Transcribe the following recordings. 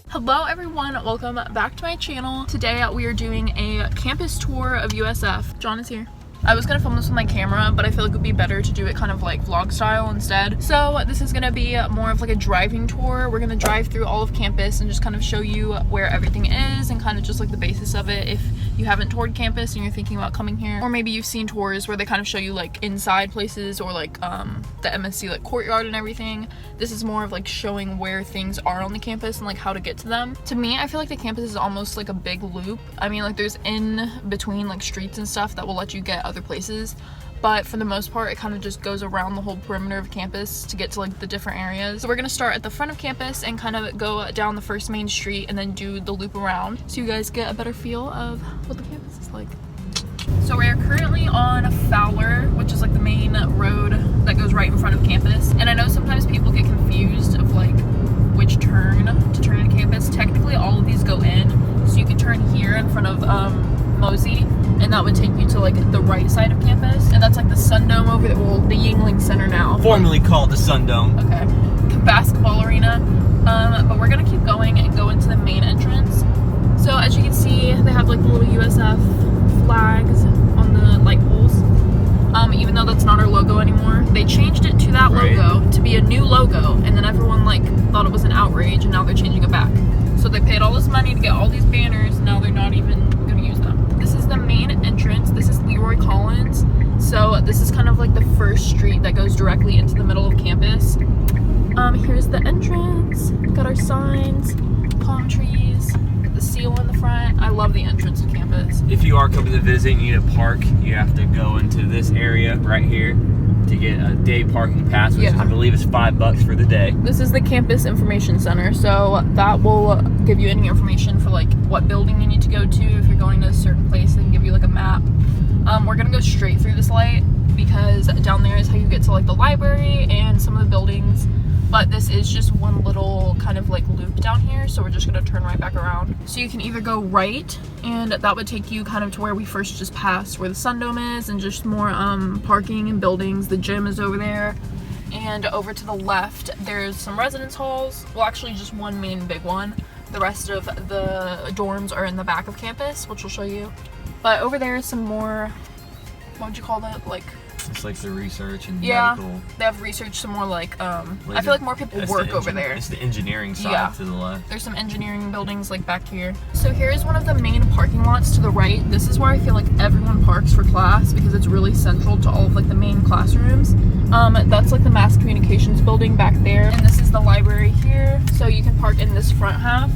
Hello everyone, welcome back to my channel. Today we are doing a campus tour of USF. John is here. I was gonna film this with my camera, but I feel like it would be better to do it kind of like vlog style instead. So this is gonna be more of like a driving tour. We're gonna drive through all of campus and just kind of show you where everything is and kind of just like the basis of it. If you haven't toured campus and you're thinking about coming here, or maybe you've seen tours where they kind of show you like inside places or like the MSC like courtyard and everything. This is more of like showing where things are on the campus and like how to get to them. To me, I feel like the campus is almost like a big loop. I mean, like there's in between like streets and stuff that will let you get other places, but for the most part it kind of just goes around the whole perimeter of campus to get to like the different areas. So we're gonna start at the front of campus and kind of go down the first main street and then do the loop around so you guys get a better feel of what the campus is like. So we're currently on Fowler, which is like the main road that goes right in front of campus, and I know sometimes people get confused of like which turn to turn into campus. Technically all of these go in, so you can turn here in front of Mosey, and that would take you to like the right side of campus, and that's like the Sun Dome over there, well, the Yingling Center now. Formerly called the Sun Dome. Okay. Basketball arena. But we're gonna keep going and go into the main entrance. So as you can see, they have like the little USF flags on the light poles. Even though that's not our logo anymore. They changed it to that logo to be a new logo, and then everyone like thought it was an outrage, and now they're changing it back. So they paid all this money to get all these banners, and now they're not even gonna use them. This is the main entrance. This is Leroy Collins. So this is kind of like the first street that goes directly into the middle of campus. Here's the entrance. Got our signs, palm trees, the seal in the front. I love the entrance of campus. If you are coming to visit and you need a park, you have to go into this area right here to get a day parking pass, which is, I believe is $5 for the day. This is the campus information center, so that will give you any information for like what building you need to go to. If you're going to a certain place, they can give you like a map. We're gonna go straight through this light because down there is how you get to like the library and some of the buildings. But this is just one little kind of like loop down here, so we're just gonna turn right back around. So you can either go right, and that would take you kind of to where we first just passed, where the Sun Dome is, and just more parking and buildings. The gym is over there, and over to the left there's some residence halls. Well, actually just one main big one. The rest of the dorms are in the back of campus, which we'll show you. But over there is some more, what would you call that, like, it's like the research and medical. They have research, some more like I feel like more people work over there. It's the engineering side to the left. There's some engineering buildings like back here. So here is one of the main parking lots to the right. This is where I feel like everyone parks for class because it's really central to all of like the main classrooms. That's like the mass communications building back there, and this is the library here. So you can park in this front half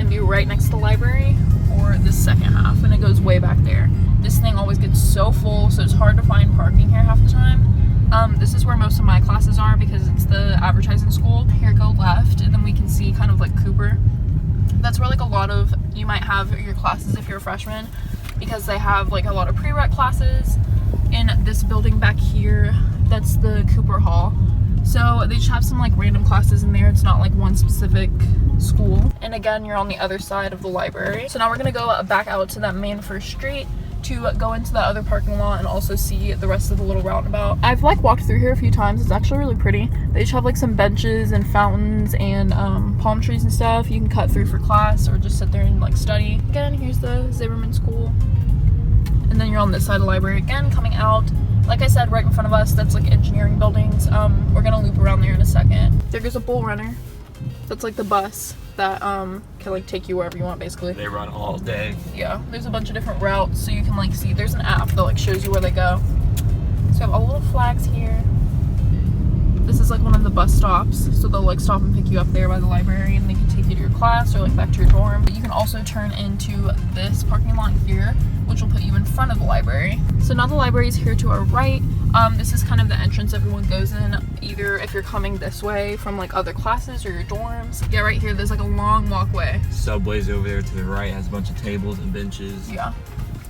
and be right next to the library, or this second half, and it goes way back there. This thing always gets so full, so it's hard to find parking here half the time. This is where most of my classes are because it's the advertising school. Here, go left, and then we can see kind of like Cooper. That's where like a lot of, you might have your classes if you're a freshman, because they have like a lot of prereq classes. In this building back here, that's the Cooper Hall. So they just have some like random classes in there. It's not like one specific school. And again, you're on the other side of the library. So now we're gonna go back out to that main first street to go into the other parking lot and also see the rest of the little roundabout. I've like walked through here a few times. It's actually really pretty. They just have like some benches and fountains and palm trees and stuff. You can cut through for class or just sit there and like study. Again, here's the Zimmerman School. And then you're on this side of the library again, coming out. Like I said, right in front of us, that's like engineering buildings. We're gonna loop around there in a second. There goes a bull runner. That's like the bus that can like take you wherever you want, basically. They run all day. Yeah, there's a bunch of different routes, so you can like see. There's an app that like shows you where they go. So we have all the little flags here. This is like one of the bus stops, so they'll like stop and pick you up there by the library, and they can take you to your class or like back to your dorm. But you can also turn into this parking lot here, which will put you in front of the library. So now the library is here to our right. This is kind of the entrance everyone goes in, either if you're coming this way from like other classes or your dorms. Yeah, right here there's like a long walkway. Subway's over there to the right, has a bunch of tables and benches. Yeah.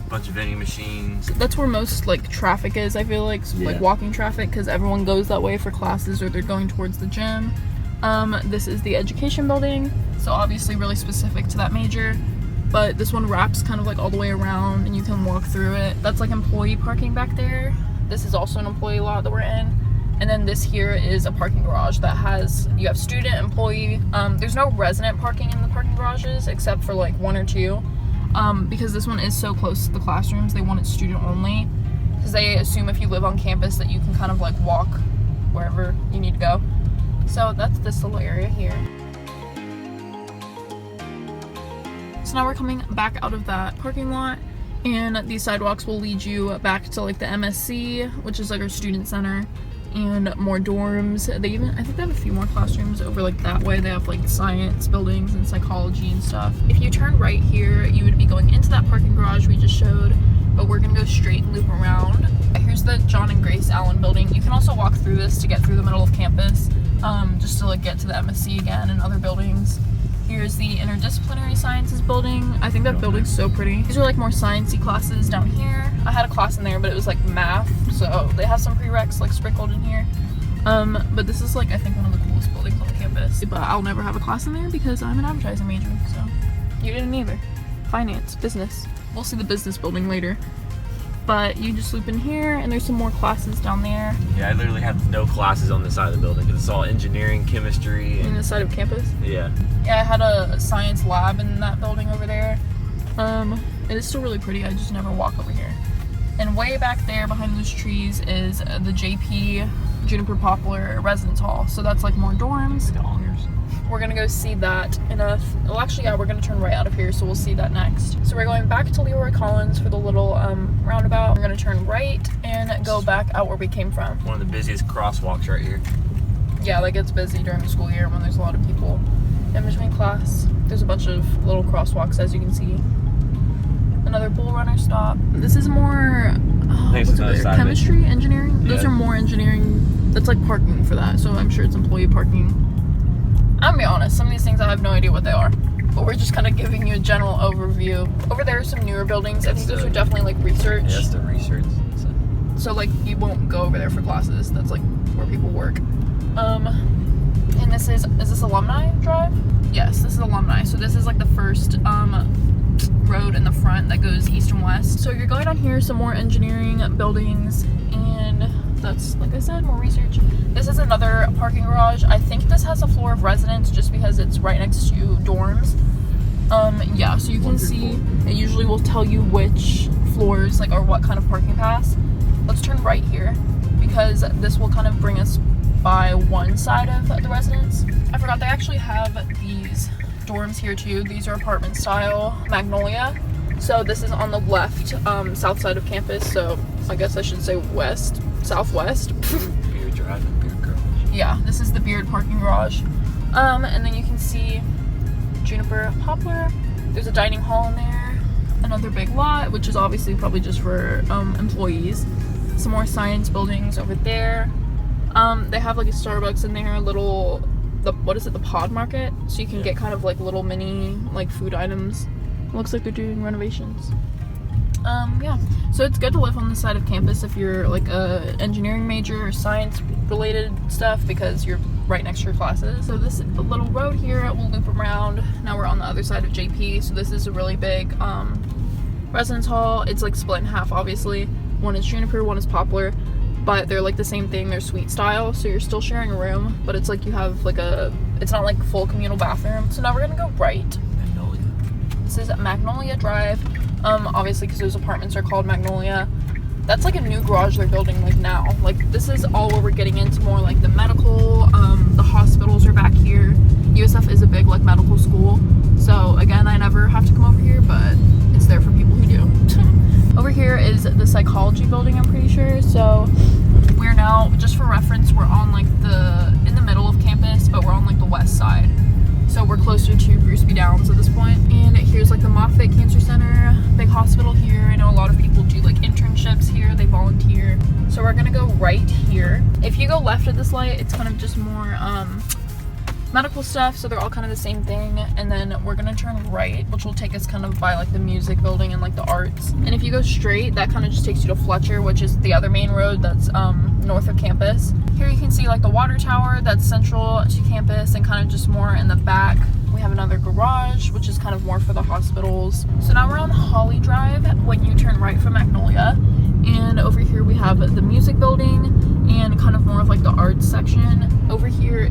A bunch of vending machines. That's where most like traffic is, I feel like, like walking traffic, because everyone goes that way for classes or they're going towards the gym. This is the education building, so obviously really specific to that major. But this one wraps kind of like all the way around and you can walk through it. That's like employee parking back there. This is also an employee lot that we're in. And then this here is a parking garage that has, you have student, employee. There's no resident parking in the parking garages except for like 1 or 2. Because this one is so close to the classrooms, they want it student only. Because they assume if you live on campus that you can kind of like walk wherever you need to go. So that's this little area here. So now we're coming back out of that parking lot, and these sidewalks will lead you back to like the MSC, which is like our student center, and more dorms. They even, I think they have a few more classrooms over like that way. They have like science buildings and psychology and stuff. If you turn right here, you would be going into that parking garage we just showed, but we're gonna go straight and loop around. Here's the John and Grace Allen building. You can also walk through this to get through the middle of campus, just to like get to the MSC again and other buildings. Here's the Interdisciplinary Sciences building. I think that building's so pretty. These are like more sciencey classes down here. I had a class in there, but it was like math, so they have some prereqs like sprinkled in here. But this is like, I think, one of the coolest buildings on campus. But I'll never have a class in there because I'm an advertising major, so you didn't either. Finance, business. We'll see the business building later. But you just loop in here, and there's some more classes down there. Yeah, I literally have no classes on this side of the building because it's all engineering, chemistry. On this side of campus? Yeah. Yeah, I had a science lab in that building over there. It is still really pretty. I just never walk over here. And way back there behind those trees is the JP Juniper Poplar Residence Hall. So that's like more dorms. We're gonna go see that well, actually, yeah, we're gonna turn right out of here, so we'll see that next. So we're going back to Leroy Collins for the little roundabout. We're gonna turn right and go back out where we came from. One of the busiest crosswalks right here. Yeah, like it's busy during the school year when there's a lot of people in between class. There's a bunch of little crosswalks, as you can see. Another Bull Runner stop. This is more chemistry, engineering. Yeah. Those are more engineering. That's like parking for that, so I'm sure it's employee parking. I'm gonna be honest, some of these things I have no idea what they are, but we're just kind of giving you a general overview. Over there are some newer buildings. I think those are definitely like research. Yeah, that's the research. So like you won't go over there for classes. That's like where people work. And is this Alumni Drive? Yes, this is Alumni. So this is like the first road in the front that goes east and west. So you're going on here, some more engineering buildings, and that's, like I said, more research. This is another parking garage. I think this has a floor of residence just because it's right next to dorms. Yeah, so you can see it usually will tell you which floors, like, or what kind of parking pass. Let's turn right here because this will kind of bring us by one side of the residence. I forgot they actually have these dorms here too. These are apartment style, Magnolia. So this is on the left, south side of campus. So I guess I should say west, southwest. Beard Drive and Beard Garage. Yeah, this is the Beard parking garage. And then you can see Juniper Poplar. There's a dining hall in there. Another big lot, which is obviously probably just for employees. Some more science buildings over there. They have like a Starbucks in there, the pod market, so you can get kind of like little mini like food items. Looks like they're doing renovations. Yeah, so it's good to live on the side of campus if you're like a engineering major or science related stuff because you're right next to your classes. So this little road here, we'll loop around. Now we're on the other side of JP, so this is a really big residence hall. It's like split in half, obviously. One is Juniper, one is Poplar, but they're like the same thing. They're suite style, so you're still sharing a room, but it's like you have like it's not like full communal bathroom. So now we're gonna go right. Magnolia. This is Magnolia Drive. Obviously because those apartments are called Magnolia. That's like a new garage they're building like now. Like this is all where we're getting into more like the medical, the hospitals are back here. USF is a big like medical school. So again, I never have to come over here, but it's there for people who do. Over here is the psychology building, I'm pretty sure. So we're now, just for reference, we're on like in the middle of campus, but we're on like the west side. So we're closer to Bruce B. Downs at this point. And here's like the Moffitt Cancer Center, big hospital here. I know a lot of people do like internships here, they volunteer. So we're gonna go right here. If you go left at this light, it's kind of just more medical stuff, so they're all kind of the same thing. And then we're gonna turn right, which will take us kind of by like the music building and like the arts. And if you go straight, that kind of just takes you to Fletcher, which is the other main road that's north of campus. Here you can see like the water tower that's central to campus, and kind of just more in the back we have another garage, which is kind of more for the hospitals. So now we're on Holly Drive when you turn right from Magnolia, and over here we have the music building and kind of more of like the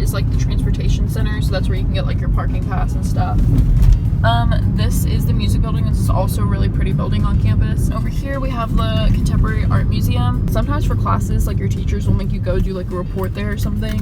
is like the transportation center, so that's where you can get like your parking pass and stuff. This is the music building. This is also a really pretty building on campus. Over here we have the Contemporary Art Museum. Sometimes for classes, like your teachers will make you go do like a report there or something.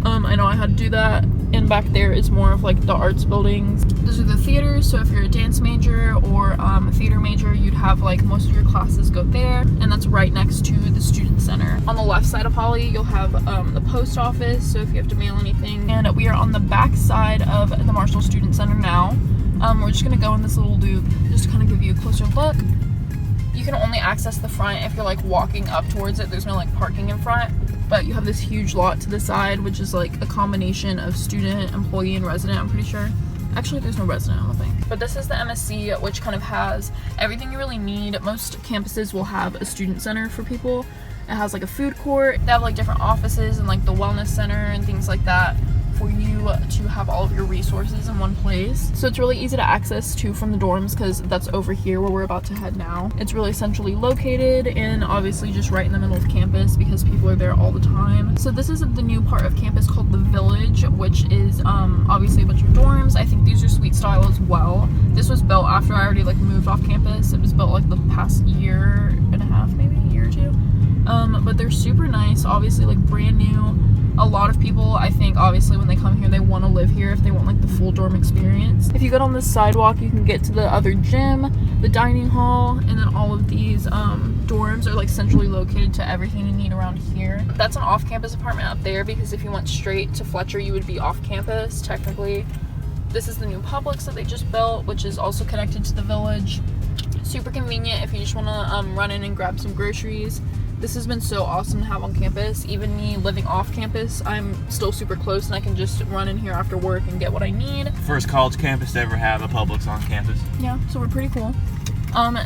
I know I had to do that. And back there is more of like the arts buildings. Those are the theaters, so if you're a dance major or a theater major, you'd have like most of your classes go there, and that's right next to the student center. On the left side of Holly, you'll have the post office, so if you have to mail anything. And we are on the back side of the Marshall Student Center now. We're just gonna go in this little loop just to kind of give you a closer look. You can only access the front if you're like walking up towards it. There's no like parking in front, but you have this huge lot to the side, which is like a combination of student, employee, and resident, I'm pretty sure. Actually, there's no resident, I don't think. But this is the MSC, which kind of has everything you really need. Most campuses will have a student center for people. It has like a food court. They have like different offices and like the wellness center and things like that for you to have all of your resources in one place. So it's really easy to access too from the dorms, because that's over here where we're about to head now. It's really centrally located and obviously just right in the middle of campus because people are there all the time. So this is the new part of campus called the Village, which is obviously a bunch of dorms. I think these are suite style as well. This was built after I already like moved off campus. It was built like the past year and a half, maybe a year or two. But they're super nice, obviously like brand new. A lot of people, I think, obviously when they come here, they want to live here if they want like the full dorm experience. If you get on this sidewalk, you can get to the other gym, the dining hall, and then all of these dorms are like centrally located to everything you need around here. That's an off-campus apartment up there, because if you went straight to Fletcher, you would be off campus technically. This is the new Publix that they just built, which is also connected to the Village. Super convenient if you just want to run in and grab some groceries. This has been so awesome to have on campus. Even me living off campus, I'm still super close and I can just run in here after work and get what I need. First college campus to ever have a Publix on campus. Yeah, so we're pretty cool.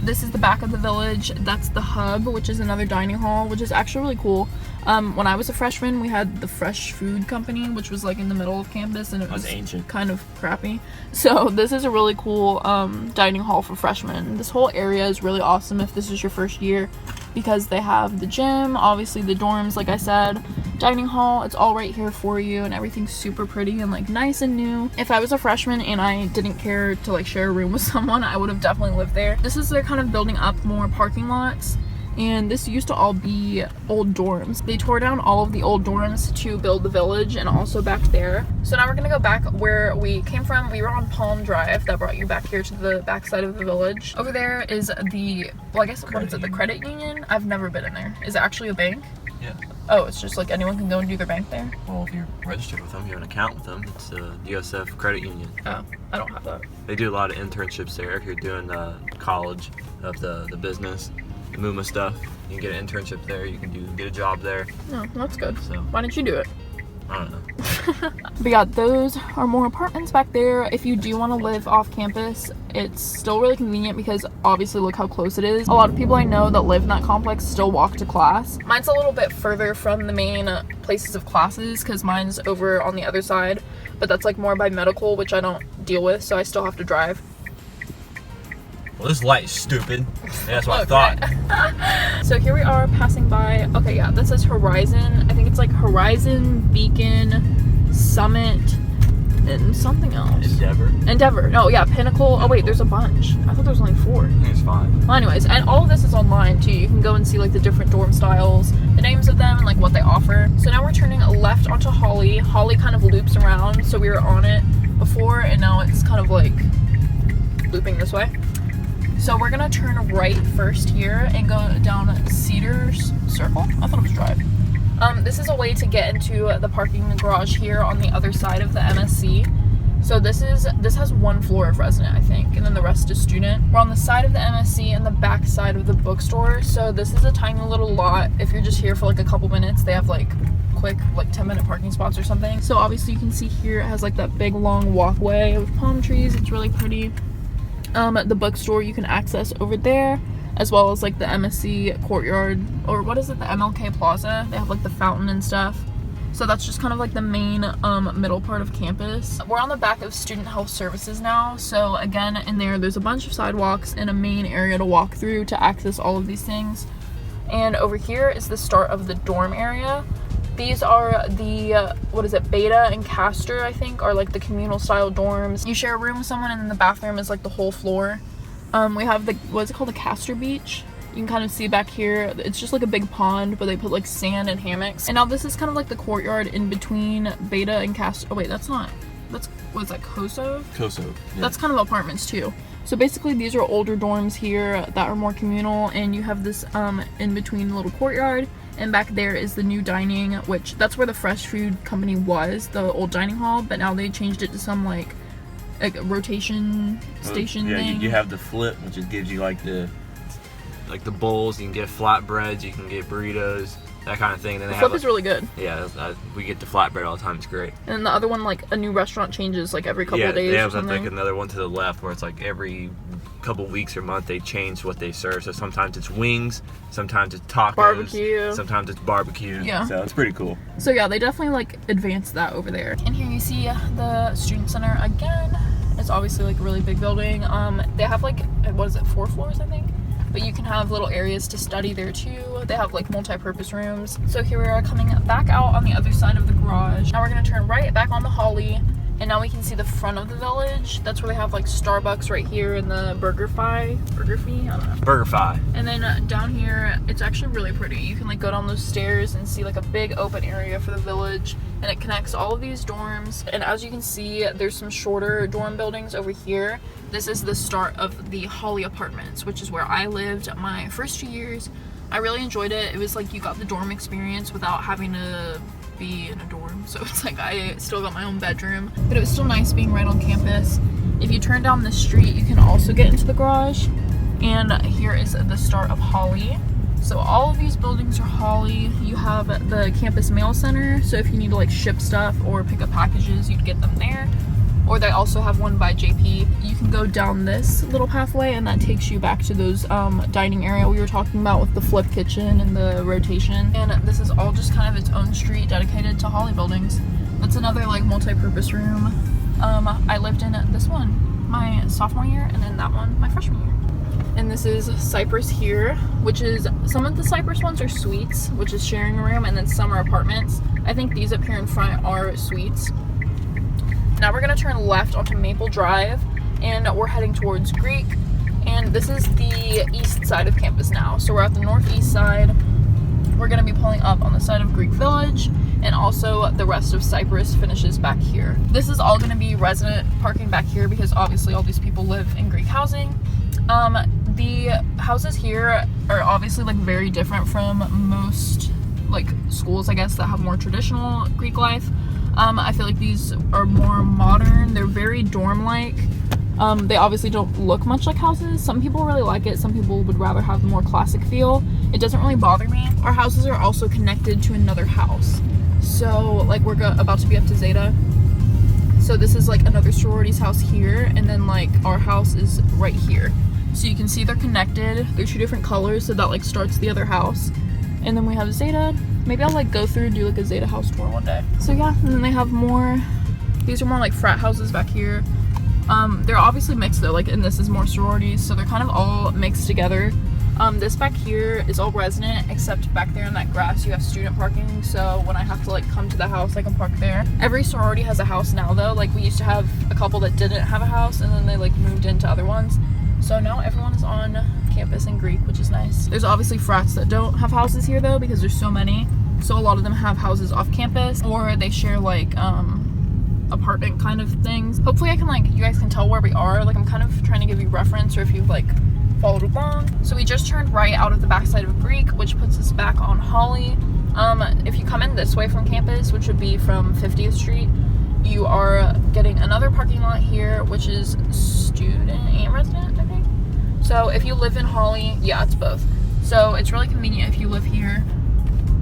This is the back of the Village. That's the Hub, which is another dining hall, which is actually really cool. When I was a freshman, we had the Fresh Food Company, which was like in the middle of campus, and it was ancient, kind of crappy. So this is a really cool dining hall for freshmen. This whole area is really awesome if this is your first year, because they have the gym, obviously the dorms, like I said, dining hall. It's all right here for you, and everything's super pretty and like nice and new. If I was a freshman and I didn't care to like share a room with someone, I would have definitely lived there. This is they're kind of building up more parking lots, and this used to all be old dorms. They tore down all of the old dorms to build the Village, and also back there. So now we're gonna go back where we came from. We were on Palm Drive. That brought you back here to the back side of the Village. Over there is the, well, I guess, what is it, the credit union? I've never been in there. Is it actually a bank? Yeah. Oh, it's just like anyone can go and do their bank there? Well, if you're registered with them, you have an account with them. It's a USF credit union. Oh, I don't have that. They do a lot of internships there. If you're doing college of the business, the MUMA stuff, you can get an internship there. You can get a job there. Oh, that's good. So why didn't you do it? I don't know. But yeah, those are more apartments back there. If you do want to live off campus, it's still really convenient because obviously look how close it is. A lot of people I know that live in that complex still walk to class. Mine's a little bit further from the main places of classes because mine's over on the other side, but that's like more by medical, which I don't deal with, so I still have to drive. Well, this light is stupid. Yeah, that's what I thought. Right. So here we are passing by. Okay, yeah, this says Horizon. I think it's like Horizon, Beacon, Summit, and something else. Endeavor. Oh yeah, Pinnacle. Oh wait, there's a bunch. I thought there was only 4. I think it's 5. Well, anyways, and all of this is online too. You can go and see like the different dorm styles, the names of them, and like what they offer. So now we're turning left onto Holly. Holly kind of loops around, so we were on it before, and now it's kind of like looping this way. So we're gonna turn right first here and go down Cedars Circle. I thought it was Drive. This is a way to get into the parking garage here on the other side of the MSC. So this has 1 floor of resident, I think, and then the rest is student. We're on the side of the MSC and the back side of the bookstore. So this is a tiny little lot. If you're just here for like a couple minutes, they have like quick like 10-minute parking spots or something. So obviously you can see here it has like that big long walkway with palm trees. It's really pretty. The bookstore you can access over there, as well as like the MSC courtyard, or what is it, the MLK Plaza. They have like the fountain and stuff. So that's just kind of like the main middle part of campus. We're on the back of Student Health Services now. So again, in there's a bunch of sidewalks and a main area to walk through to access all of these things. And over here is the start of the dorm area. These are the, what is it, Beta and Castor, I think, are like the communal style dorms. You share a room with someone and then the bathroom is like the whole floor. We have the, what's it called, the Castor Beach. You can kind of see back here, it's just like a big pond, but they put like sand and hammocks. And now this is kind of like the courtyard in between Beta and Castor. Oh wait, that's not, that's, what's that, Kosov? Kosov, yeah. That's kind of apartments too. So basically these are older dorms here that are more communal, and you have this in between little courtyard, and back there is the new dining, which that's where the fresh food company was, the old dining hall, but now they changed it to some like rotation station thing. You have the flip, which just gives you like the bowls. You can get flatbreads, you can get burritos, that kind of thing. Then the flip is really good. Yeah, we get the flatbread all the time. It's great. And the other one, like a new restaurant changes like every couple of days. Yeah, they have like another one to the left where it's like every couple weeks or month they change what they serve. So sometimes it's wings, sometimes it's tacos, barbecue, sometimes it's barbecue. Yeah, so it's pretty cool. So yeah, they definitely like advanced that over there. And here you see the student center again. It's obviously like a really big building. They have like, what is it, 4 floors I think? But you can have little areas to study there too. They have like multi-purpose rooms. So here we are coming back out on the other side of the garage. Now we're gonna turn right back on the Holly, and now we can see the front of the village. That's where they have like Starbucks right here and the BurgerFi, I don't know. BurgerFi. And then down here, it's actually really pretty. You can like go down those stairs and see like a big open area for the village, and it connects all of these dorms. And as you can see, there's some shorter dorm buildings over here. This is the start of the Holly Apartments, which is where I lived my first 2 years. I really enjoyed it. It was like you got the dorm experience without having to be in a dorm. So it's like I still got my own bedroom, but it was still nice being right on campus. If you turn down the street, you can also get into the garage. And here is the start of Holly. So all of these buildings are Holly. You have the campus mail center. So if you need to like ship stuff or pick up packages, you'd get them there. Or they also have one by JP. You can go down this little pathway and that takes you back to those dining area we were talking about with the flip kitchen and the rotation. And this is all just kind of its own street dedicated to Holly buildings. That's another like multi-purpose room. I lived in this one my sophomore year, and then that one my freshman year. And this is Cypress here, which is, some of the Cypress ones are suites, which is sharing a room, and then some are apartments. I think these up here in front are suites. Now we're gonna turn left onto Maple Drive, and we're heading towards Greek. And this is the east side of campus now. So we're at the northeast side. We're gonna be pulling up on the side of Greek Village, and also the rest of Cypress finishes back here. This is all gonna be resident parking back here because obviously all these people live in Greek housing. The houses here are obviously like very different from most like schools, I guess, that have more traditional Greek life. I feel like these are more modern. They're very dorm-like. They obviously don't look much like houses. Some people really like it. Some people would rather have the more classic feel. It doesn't really bother me. Our houses are also connected to another house. So like we're about to be up to Zeta. So this is like another sorority's house here, and then like our house is right here. So you can see they're connected. They're 2 different colors, so that like starts the other house. And then we have Zeta. Maybe I'll like go through and do like a Zeta house tour one day. So yeah, and then they have more, these are more like frat houses back here. They're obviously mixed though, like, and this is more sororities, so they're kind of all mixed together. This back here is all resident, except back there in that grass you have student parking, so when I have to like come to the house I can park there. Every sorority has a house now though. Like we used to have a couple that didn't have a house, and then they like moved into other ones. So now everyone is on campus in Greek, which is nice. There's obviously frats that don't have houses here though, because there's so many. So a lot of them have houses off campus, or they share like apartment kind of things. Hopefully I can like, you guys can tell where we are. Like I'm kind of trying to give you reference, or if you've like followed along. So we just turned right out of the backside of Greek, which puts us back on Holly. If you come in this way from campus, which would be from 50th Street, you are getting another parking lot here, which is student and resident, I think. So if you live in Holly, yeah, it's both. So it's really convenient if you live here.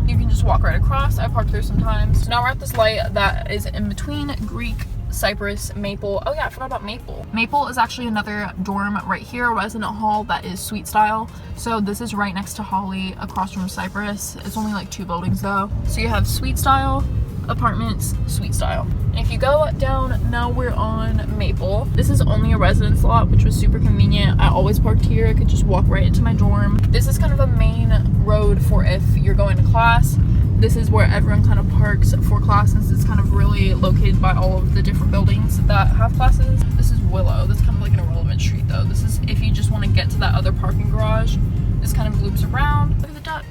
You can just walk right across. I park there sometimes. So now we're at this light that is in between Greek, Cypress, Maple. Oh yeah, I forgot about Maple. Maple is actually another dorm right here, a resident hall that is suite style. So this is right next to Holly, across from Cypress. It's only like 2 buildings though. So you have suite style, apartments, suite style. And if you go down, now we're on Maple. This is only a residence lot, which was super convenient. I always parked here. I could just walk right into my dorm. This is kind of a main road for if you're going to class. this is where everyone kind of parks for class, since it's kind of really located by all of the different buildings that have classes. This is Willow. This is kind of like an irrelevant street though. This is if you just want to get to that other parking garage. This kind of loops around. Look at the duck.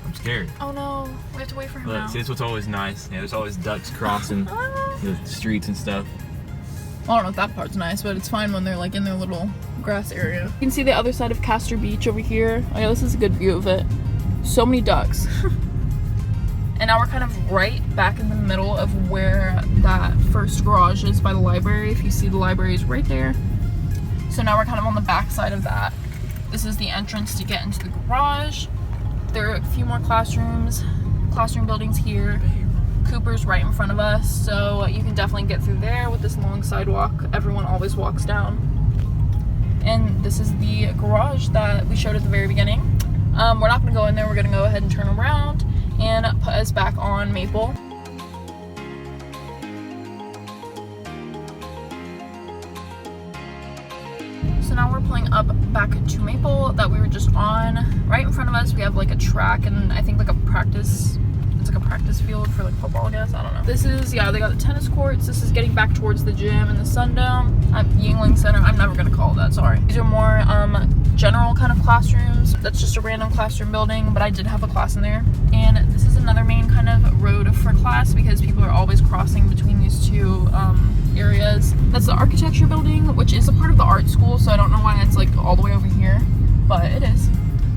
I'm scared. Oh no, we have to wait for him now. See, that's what's always nice. Yeah, there's always ducks crossing the streets and stuff. I don't know if that part's nice, but it's fine when they're like in their little grass area. You can see the other side of Castor Beach over here. Oh yeah, this is a good view of it. So many ducks. And now we're kind of right back in the middle of where that first garage is by the library. If you see the library is right there. So now we're kind of on the back side of that. This is the entrance to get into the garage. There are a few more classroom buildings here. Cooper's right in front of us, so you can definitely get through there with this long sidewalk. Everyone always walks down. And this is the garage that we showed at the very beginning. We're not going to go in there. We're going to go ahead and turn around and put us back on Maple. So now we're pulling up back to Maple that we were just on. Right in front of us we have like a track and I think like a practice, it's like a practice field for like football, I guess, I don't know. This is, yeah, they got the tennis courts. This is getting back towards the gym and the Sundome. Yingling Center, I'm never gonna call it that, sorry. These are more general kind of classrooms. That's just a random classroom building, but I did have a class in there. And this is another main kind of road for class because people are always crossing between these two areas. That's the architecture building, which is a part of the art school, so I don't know why it's like all the way over here, but it is.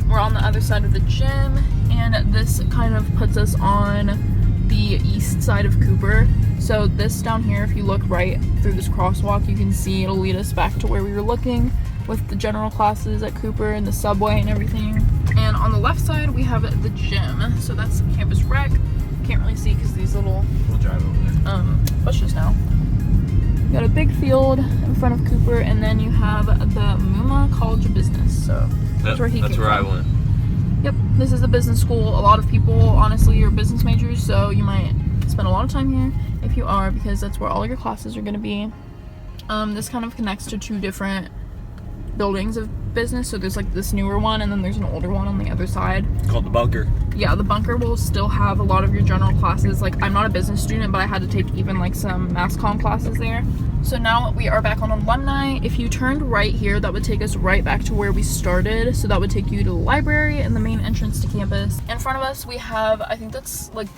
We're on the other side of the gym, and this kind of puts us on the east side of Cooper. So this down here, if you look right through this crosswalk, you can see it'll lead us back to where we were looking with the general classes at Cooper and the subway and everything. And on the left side, we have the gym. So that's Campus Rec. Can't really see because these little We'll drive over there. bushes now. You got a big field in front of Cooper, and then you have the Muma College of Business. So that's where he came from. I went. Yep, this is a business school. A lot of people, honestly, are business majors, so you might spend a lot of time here if you are, because that's where all your classes are going to be. This kind of connects to two different buildings of business. So there's like this newer one, and then there's an older one on the other side. It's called the Bunker. Yeah, the Bunker will still have a lot of your general classes. Like, I'm not a business student, but I had to take even like some mass comm classes there. So now we are back on alumni. If you turned right here, that would take us right back to where we started. So that would take you to the library and the main entrance to campus. In front of us, we have, I think that's like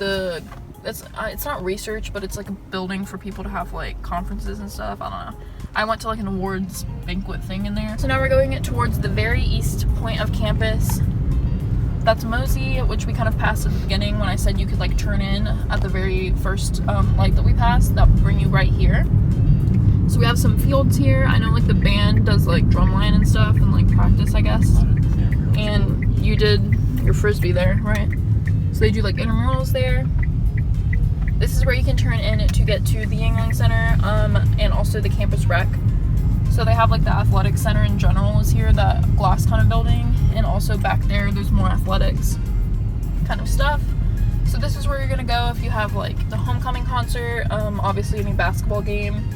it's not research, but it's like a building for people to have like conferences and stuff. I don't know. I went to like an awards banquet thing in there. So now we're going towards the very east point of campus. That's Mosey, which we kind of passed at the beginning when I said you could like turn in at the very first light that we passed. That would bring you right here. So we have some fields here. I know like the band does like drumline and stuff and like practice, I guess. And you did your Frisbee there, right? So they do like intramurals there. This is where you can turn in to get to the Yingling Center and also the Campus Rec. So they have like the athletic center in general is here, that glass kind of building. And also back there, there's more athletics kind of stuff. So this is where you're gonna go if you have like the homecoming concert, obviously any basketball game.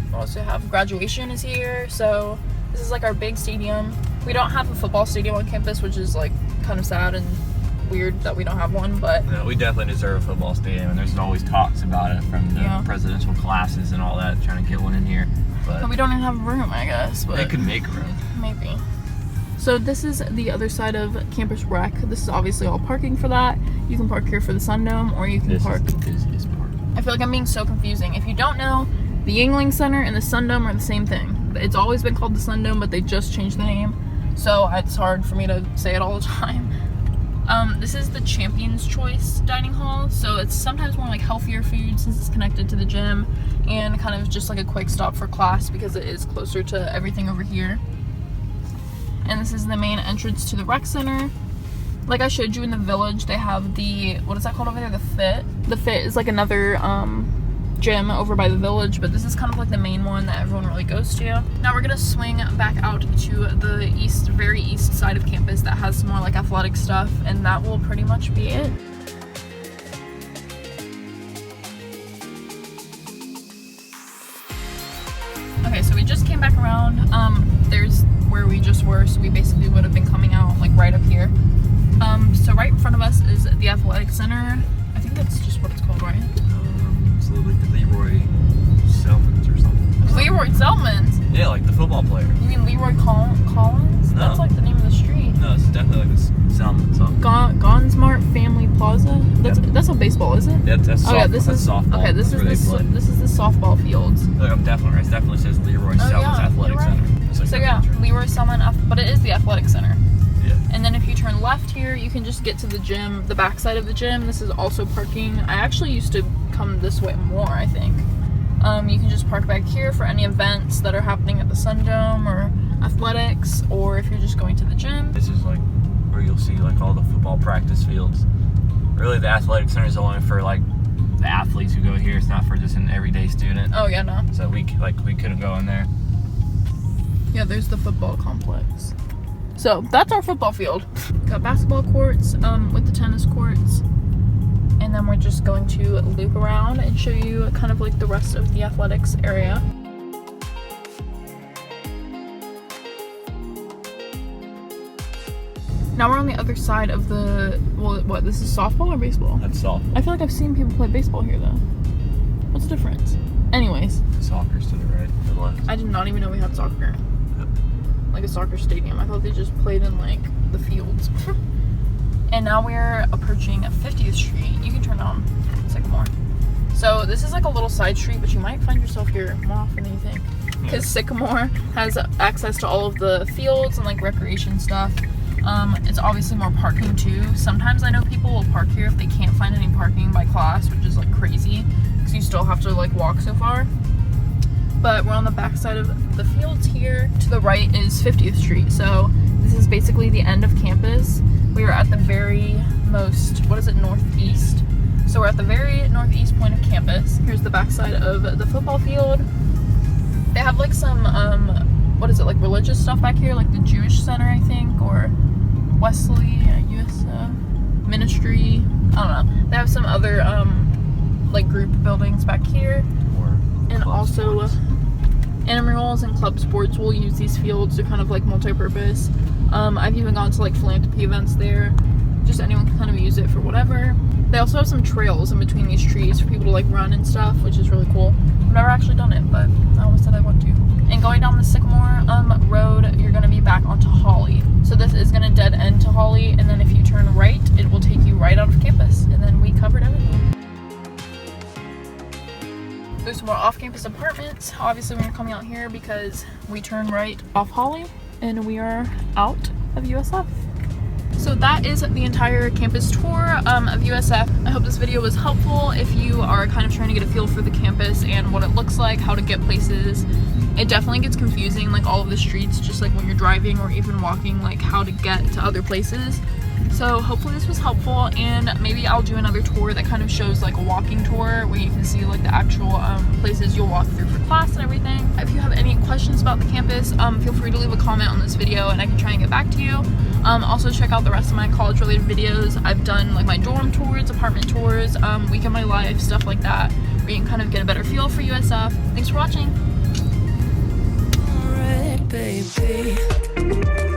We also have graduation is here. So this is like our big stadium. We don't have a football stadium on campus, which is like kind of sad and weird that we don't have one, but no, we definitely deserve a football stadium, and there's always talks about it from the presidential classes and all that, trying to get one in here. But we don't even have room, I guess. But they could make room. Maybe. So this is the other side of Campus Rec. This is obviously all parking for that. You can park here for the Sundome, or you can park. This is the busiest part. I feel like I'm being so confusing. If you don't know, the Yingling Center and the Sundome are the same thing. It's always been called the Sundome, but they just changed the name. So it's hard for me to say it all the time. This is the Champion's Choice Dining Hall, so it's sometimes more like healthier food since it's connected to the gym, and kind of just like a quick stop for class because it is closer to everything over here. And this is the main entrance to the rec center. Like I showed you in the village, they have the, what is that called over there? The Fit. The Fit is like another gym over by the village, but this is kind of like the main one that everyone really goes to. Now we're gonna swing back out to the east, very east side of campus that has some more like athletic stuff, and that will pretty much be it. Okay, so we just came back around. There's where we just were, so we basically would have been coming out like right up here. So right in front of us is the athletic center. I think that's just what it's called, right? It's like the Leroy Selmans or something. Leroy Selmans? Yeah, like the football player. You mean Leroy Collins? No. That's like the name of the street. No, it's definitely like the Selman something. Gonsmart Family Plaza? That's a baseball, is it? That's oh yeah, this that's is softball. Okay, this is the softball fields. Look, I'm definitely right. It definitely says Leroy Selman's Athletic you're right. Center. Like So yeah, Leroy Selman, but it is the athletic center. Yeah. And then if you turn left here, you can just get to the gym, the backside of the gym. This is also parking. I actually used to come this way more, I think. You can just park back here for any events that are happening at the Sundome or athletics, or if you're just going to the gym. This is like where you'll see like all the football practice fields. Really, the athletic center is only for like the athletes who go here. It's not for just an everyday student. Oh yeah, no. So we couldn't go in there. Yeah, there's the football complex. So that's our football field. Got basketball courts with the tennis courts. And then we're just going to loop around and show you kind of like the rest of the athletics area. Now we're on the other side of the, well, what, this is softball or baseball? That's softball. I feel like I've seen people play baseball here though. What's the difference? Anyways. Soccer's to the right, to the left. I did not even know we had soccer. Yep. Like a soccer stadium. I thought they just played in like the fields. And now we're approaching 50th Street. You can turn down Sycamore. So this is like a little side street, but you might find yourself here more often than you think. Because Sycamore has access to all of the fields and like recreation stuff. It's obviously more parking too. Sometimes I know people will park here if they can't find any parking by class, which is like crazy because you still have to like walk so far. But we're on the back side of the fields here. To the right is 50th Street. So this is basically the end of campus. We are at the very most, what is it, northeast? So we're at the very northeast point of campus. Here's the backside of the football field. They have like some, what is it, like religious stuff back here, like the Jewish Center, I think, or Wesley, USF Ministry. I don't know. They have some other like group buildings back here, and also intramurals and club sports will use these fields to kind of like multi-purpose. I've even gone to like philanthropy events there. Just anyone can kind of use it for whatever. They also have some trails in between these trees for people to like run and stuff, which is really cool. I've never actually done it, but I always said I want to. And going down the Sycamore road, you're going to be back onto Holly. So this is going to dead end to Holly, and then if you turn right, it will take you right out of campus. And then we covered everything. There's some more off-campus apartments, obviously when you're coming out here, because we turn right off Holly and we are out of USF. So that is the entire campus tour of USF. I hope this video was helpful if you are kind of trying to get a feel for the campus and what it looks like, how to get places. It definitely gets confusing, like all of the streets, just like when you're driving or even walking, like how to get to other places. So hopefully this was helpful, and maybe I'll do another tour that kind of shows like a walking tour where you can see like the actual places you'll walk through for class and everything. If you have any questions about the campus, feel free to leave a comment on this video and I can try and get back to you. Also check out the rest of my college related videos. I've done like my dorm tours, apartment tours, week of my life, stuff like that, where you can kind of get a better feel for USF. Thanks for watching. Alright, baby.